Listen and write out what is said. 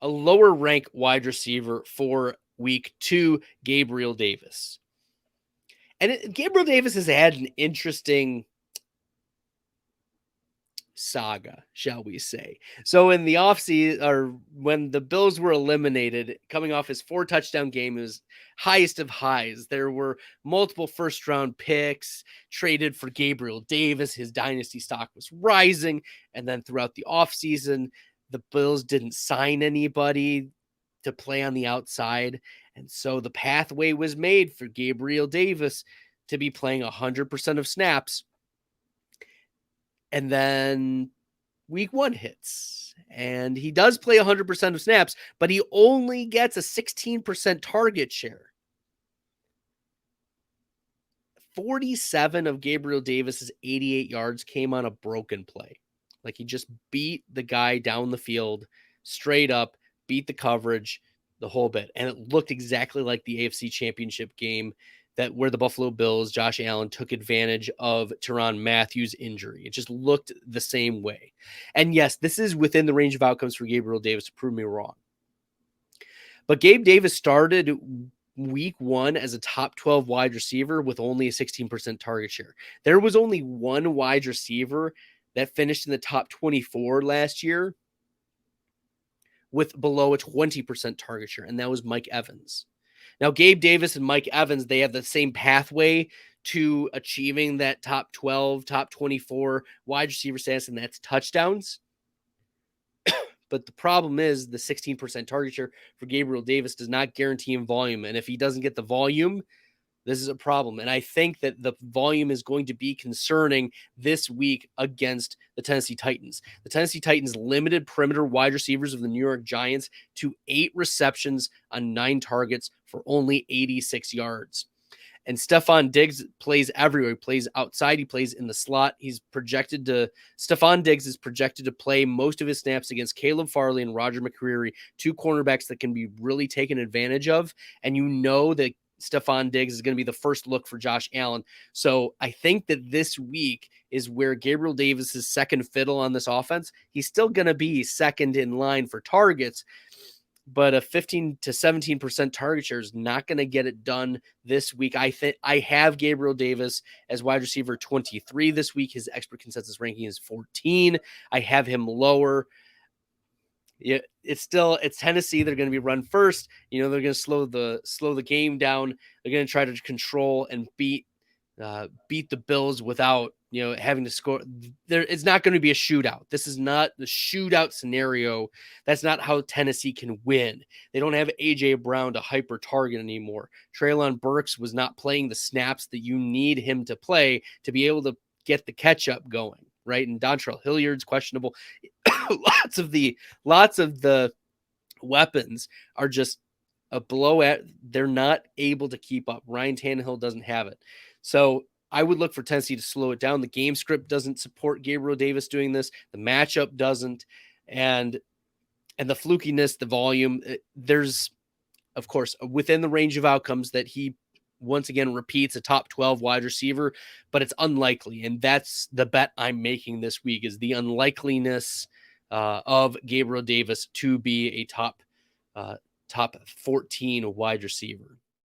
a lower rank wide receiver for week 2, Gabriel Davis. And Gabriel Davis has had an interesting saga, shall we say. So in the offseason, or when the Bills were eliminated, coming off his 4-touchdown game, it was highest of highs. There were multiple first-round picks traded for Gabriel Davis. His dynasty stock was rising. And then throughout the offseason, the Bills didn't sign anybody to play on the outside. And so the pathway was made for Gabriel Davis to be playing 100% of snaps. And then week 1 hits and he does play 100% of snaps, but he only gets a 16% target share. 47 of Gabriel Davis's 88 yards came on a broken play. Like he just beat the guy down the field straight up, beat the coverage, the whole bit. And it looked exactly like the AFC Championship game where the Buffalo Bills, Josh Allen, took advantage of Tyrann Mathieu's injury. It just looked the same way. And yes, this is within the range of outcomes for Gabriel Davis, to prove me wrong. But Gabe Davis started week 1 as a top 12 wide receiver with only a 16% target share. There was only one wide receiver that finished in the top 24 last year with below a 20% target share, and that was Mike Evans. Now, Gabe Davis and Mike Evans, they have the same pathway to achieving that top 12, top 24 wide receiver status, and that's touchdowns. But the problem is the 16% target share for Gabriel Davis does not guarantee him volume. And if he doesn't get the volume, this is a problem. And I think that the volume is going to be concerning this week against the Tennessee Titans. The Tennessee Titans limited perimeter wide receivers of the New York Giants to 8 receptions on 9 targets for only 86 yards. And Stephon Diggs plays everywhere. He plays outside. He plays in the slot. Stephon Diggs is projected to play most of his snaps against Caleb Farley and Roger McCreary, 2 cornerbacks that can be really taken advantage of. And you know that Stephon Diggs is going to be the first look for Josh Allen. So I think that this week is where Gabriel Davis is second fiddle on this offense. He's still going to be second in line for targets, but a 15 to 17% target share is not going to get it done this week. I think I have Gabriel Davis as wide receiver 23 this week. His expert consensus ranking is 14. I have him lower. Yeah, it's Tennessee. They're going to be run first. You know, they're going to slow the game down. They're going to try to control and beat the Bills without, having to score. It's not going to be a shootout. This is not the shootout scenario. That's not how Tennessee can win. They don't have A.J. Brown to hyper target anymore. Treylon Burks was not playing the snaps that you need him to play to be able to get the catch up going, right? And Dontrell Hilliard's questionable. lots of the weapons are just a blowout. They're not able to keep up. Ryan Tannehill doesn't have it. So I would look for Tennessee to slow it down. The game script doesn't support Gabriel Davis doing this. The matchup doesn't. And the flukiness, the volume, there's, of course, within the range of outcomes that he once again repeats a top 12 wide receiver, but it's unlikely. And that's the bet I'm making this week, is the unlikeliness of Gabriel Davis to be a top 14 wide receiver.